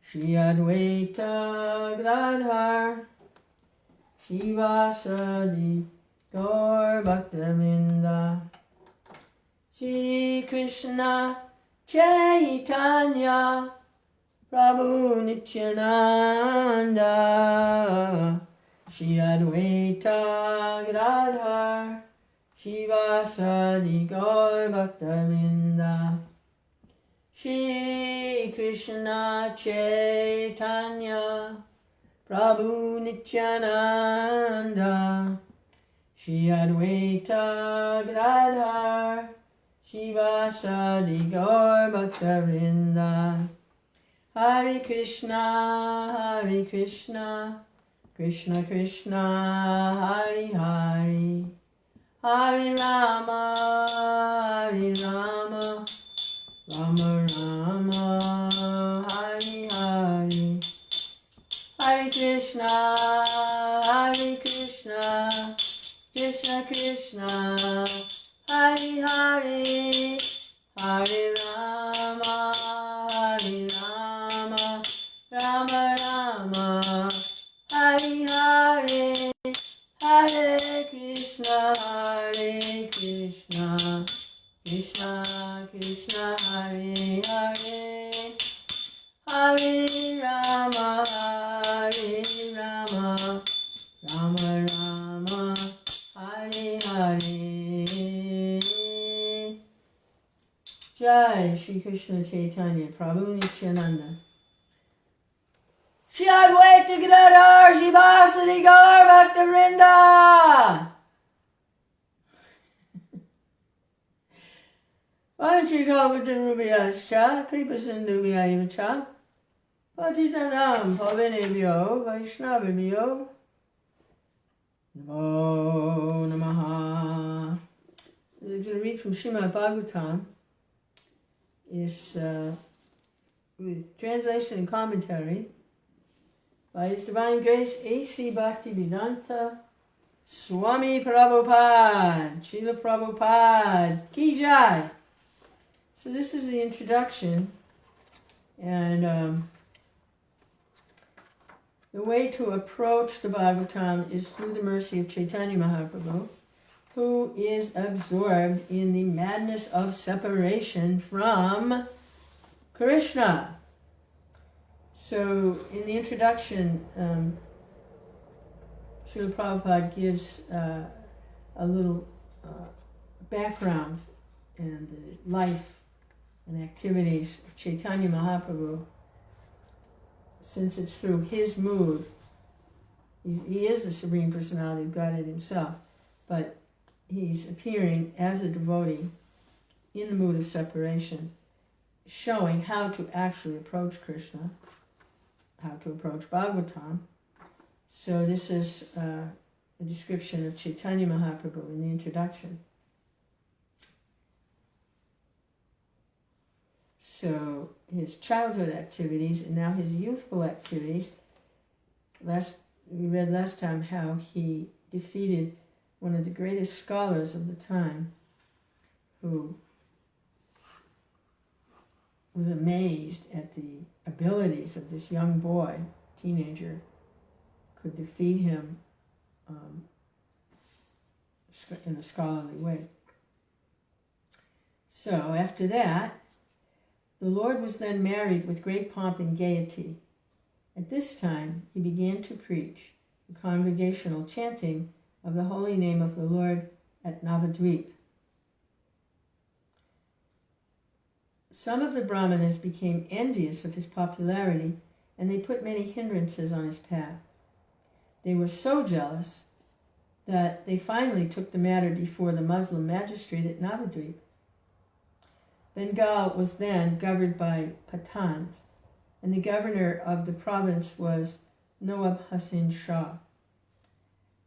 Shri Advaita Gadadhar Shivasadi Gaur Bhaktavinda Shri Krishna Chaitanya Prabhu Nityananda Shri Advaita Gadadhar Shivasadi Gaur Bhaktavinda Shri Krishna Chaitanya Prabhu Nityananda Shri Advaita Gadadhar Shivasadi Gaur Bhaktavinda Hare Krishna, Krishna Krishna, Hare Hare, Hare Rama, Rama Rama, Hare Hare, Hare Krishna, Krishna Krishna, Hare Hare, Hare Rama, Rama Rama, Hare Hare, Hare Krishna, Krishna Krishna, Hare Hare, Hare Rama, Rama Rama, Hare Hare. Jai Shri Krishna Chaitanya Prabhu Nityananda Shri Advaita Gadadhar Shivasadi Gaur Bhaktavinda. Vanchikapatarubyascha Kripasindubhya cha Patitanam Pavanebhyo Vaishnavibhyo Namo Namaha. I'm going to read from Srimad Bhagavatam. Is with translation and commentary by His Divine Grace A.C. Bhaktivedanta Swami Prabhupada, Srila Prabhupada Ki Jai. So this is the introduction, and the way to approach the Bhagavatam is through the mercy of Chaitanya Mahaprabhu, who is absorbed in the madness of separation from Krishna. So in the introduction, Srila Prabhupada gives a little background and the life and activities of Chaitanya Mahaprabhu, since it's through his mood. He is the Supreme Personality of Godhead himself, but he's appearing as a devotee in the mood of separation, showing how to actually approach Krishna, how to approach Bhagavatam. So this is a description of Chaitanya Mahaprabhu in the introduction. So his childhood activities and now his youthful activities. We read last time how he defeated one of the greatest scholars of the time, who was amazed at the abilities of this young boy, teenager, could defeat him in a scholarly way. So after that, the Lord was then married with great pomp and gaiety. At this time, he began to preach the congregational chanting of the holy name of the Lord at Navadvip. Some of the Brahmanas became envious of his popularity, and they put many hindrances on his path. They were so jealous that they finally took the matter before the Muslim magistrate at Navadvip. Bengal was then governed by Pathans, and the governor of the province was Nawab Hassan Shah.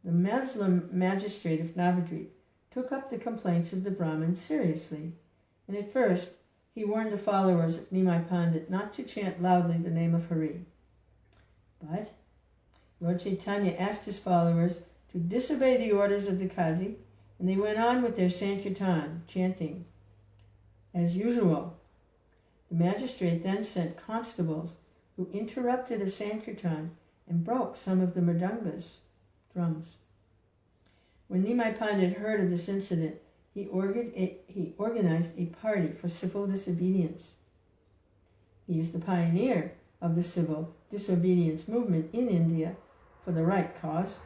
The Muslim magistrate of Navadvip took up the complaints of the Brahmins seriously, and at first he warned the followers of Nimai Pandit not to chant loudly the name of Hari. But Lord Chaitanya asked his followers to disobey the orders of the Qazi, and they went on with their Sankirtan, chanting as usual. The magistrate then sent constables who interrupted a Sankirtan and broke some of the mridangas, drums. When Nimai Pandit heard of this incident, he organized a party for civil disobedience. He is the pioneer of the civil disobedience movement in India for the right cause.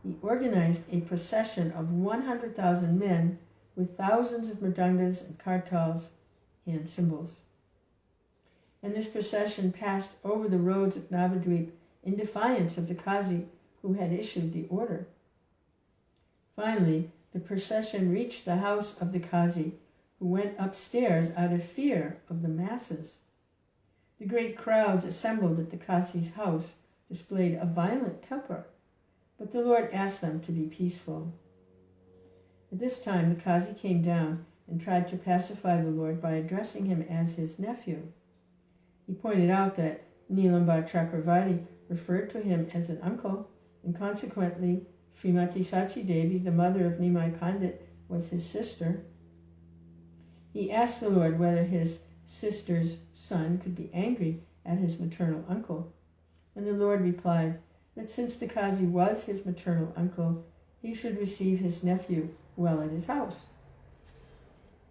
He organized a procession of 100,000 men with thousands of mridangas and kartals, hand cymbals. And this procession passed over the roads of Navadvip in defiance of the Qazi who had issued the order. Finally, the procession reached the house of the Qazi, who went upstairs out of fear of the masses. The great crowds assembled at the Qazi's house displayed a violent temper, but the Lord asked them to be peaceful. At this time, the Qazi came down and tried to pacify the Lord by addressing him as his nephew. He pointed out that Nilambar Chakravarti referred to him as an uncle, and consequently, Srimati Sachi Devi, the mother of Nimai Pandit, was his sister. He asked the Lord whether his sister's son could be angry at his maternal uncle, and the Lord replied that since the Qazi was his maternal uncle, he should receive his nephew well at his house.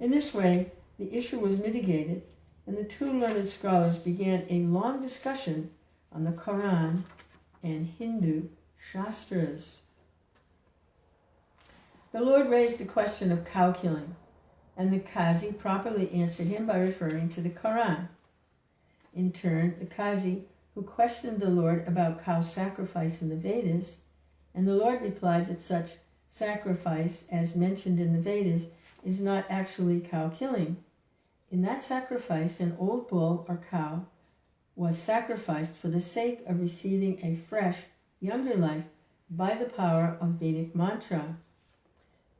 In this way, the issue was mitigated, and the two learned scholars began a long discussion on the Quran and Hindu Shastras. The Lord raised the question of cow killing, and the Qazi properly answered him by referring to the Quran. In turn, the Qazi, who questioned the Lord about cow sacrifice in the Vedas, and the Lord replied that such sacrifice, as mentioned in the Vedas, is not actually cow killing. In that sacrifice, an old bull or cow was sacrificed for the sake of receiving a fresh, younger life by the power of Vedic mantra.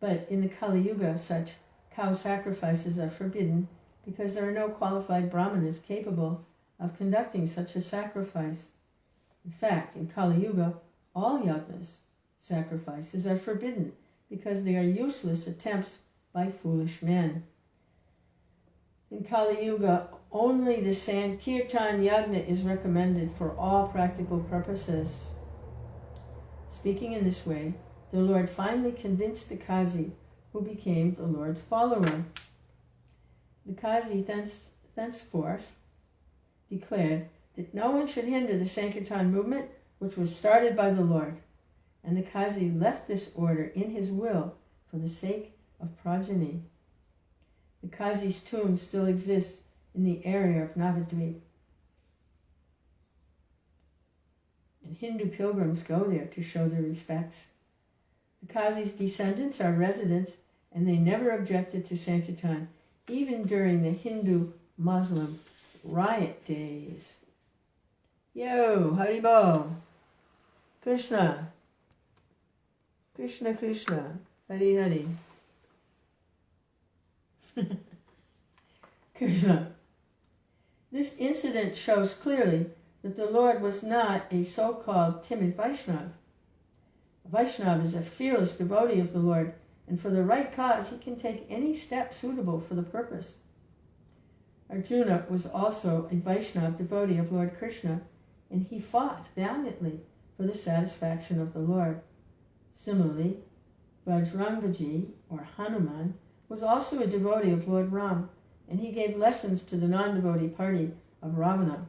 But in the Kali Yuga, such cow sacrifices are forbidden because there are no qualified brahmanas capable of conducting such a sacrifice. In fact, in Kali Yuga, all yagnas, sacrifices, are forbidden because they are useless attempts by foolish men. In Kali Yuga, only the Sankirtan Yagna is recommended for all practical purposes. Speaking in this way, the Lord finally convinced the Qazi, who became the Lord's follower. The Qazi thenceforth declared that no one should hinder the Sankirtan movement, which was started by the Lord, and the Qazi left this order in his will for the sake of progeny. The Qazi's tomb still exists in the area of Navadvip, and Hindu pilgrims go there to show their respects. The Qazi's descendants are residents, and they never objected to Sankirtan, even during the Hindu-Muslim riot days. Yo, Haribol, Krishna, Krishna Krishna, Hari Hari. Krishna. This incident shows clearly that the Lord was not a so-called timid Vaishnava. A Vaishnava is a fearless devotee of the Lord, and for the right cause he can take any step suitable for the purpose. Arjuna was also a Vaishnava devotee of Lord Krishna, and he fought valiantly for the satisfaction of the Lord. Similarly, Vajrangaji, or Hanuman, was also a devotee of Lord Ram, and he gave lessons to the non-devotee party of Ravana.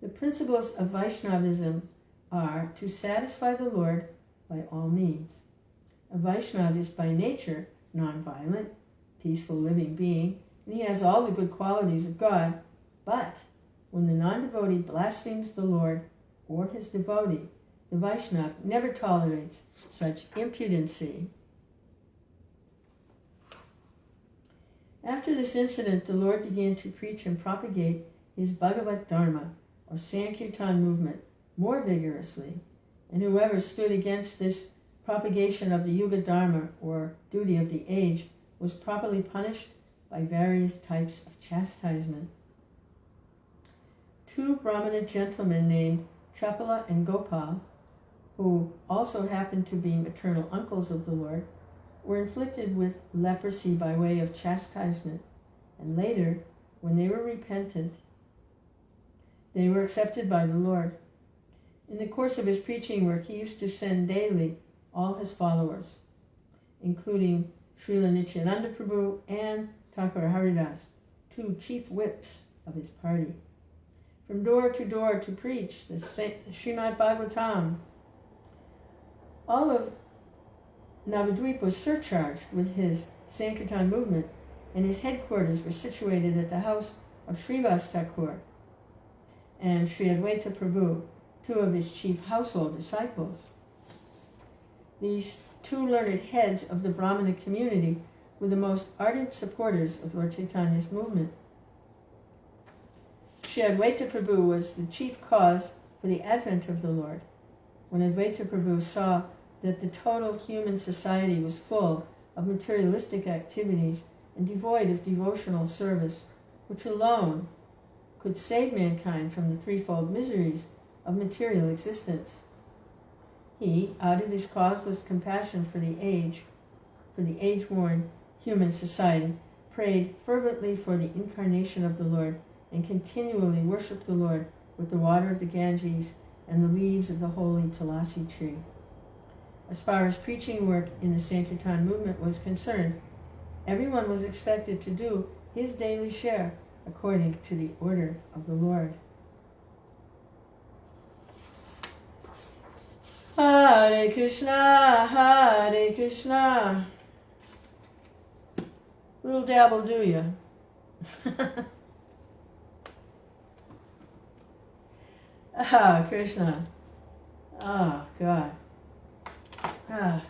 The principles of Vaishnavism are to satisfy the Lord by all means. A Vaishnava is by nature non-violent, peaceful living being, and he has all the good qualities of God, but when the non-devotee blasphemes the Lord or his devotee, the Vaishnava never tolerates such impudency. After this incident, the Lord began to preach and propagate his Bhagavat Dharma, or Sankirtan movement, more vigorously, and whoever stood against this propagation of the Yuga Dharma, or duty of the age, was properly punished by various types of chastisement. Two Brahmana gentlemen named Trapala and Gopal, who also happened to be maternal uncles of the Lord, were inflicted with leprosy by way of chastisement, and later, when they were repentant, They were accepted by the Lord. In the course of his preaching work, he used to send daily all his followers, including Srila Nityananda Prabhu and Thakur Haridas, two chief whips of his party, from door to preach the Srimad Bhagavatam. All of Navadvip was surcharged with his Sankirtan movement, and his headquarters were situated at the house of Srivas Thakur and Sri Advaita Prabhu, two of his chief household disciples. These two learned heads of the Brahmana community were the most ardent supporters of Lord Chaitanya's movement. Sri Advaita Prabhu was the chief cause for the advent of the Lord. When Advaita Prabhu saw that the total human society was full of materialistic activities and devoid of devotional service, which alone could save mankind from the threefold miseries of material existence, he, out of his causeless compassion for the age-worn human society, prayed fervently for the incarnation of the Lord and continually worshipped the Lord with the water of the Ganges and the leaves of the holy Tulasi tree. As far as preaching work in the Sankirtan movement was concerned, everyone was expected to do his daily share according to the order of the Lord. Hare Krishna, Hare Krishna. Little dabble, do ya? Ah, Krishna. Oh, God. Ah.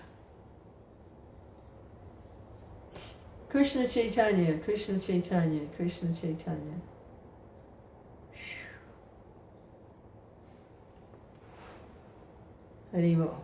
Krishna Chaitanya, Krishna Chaitanya, Krishna Chaitanya. Haribo.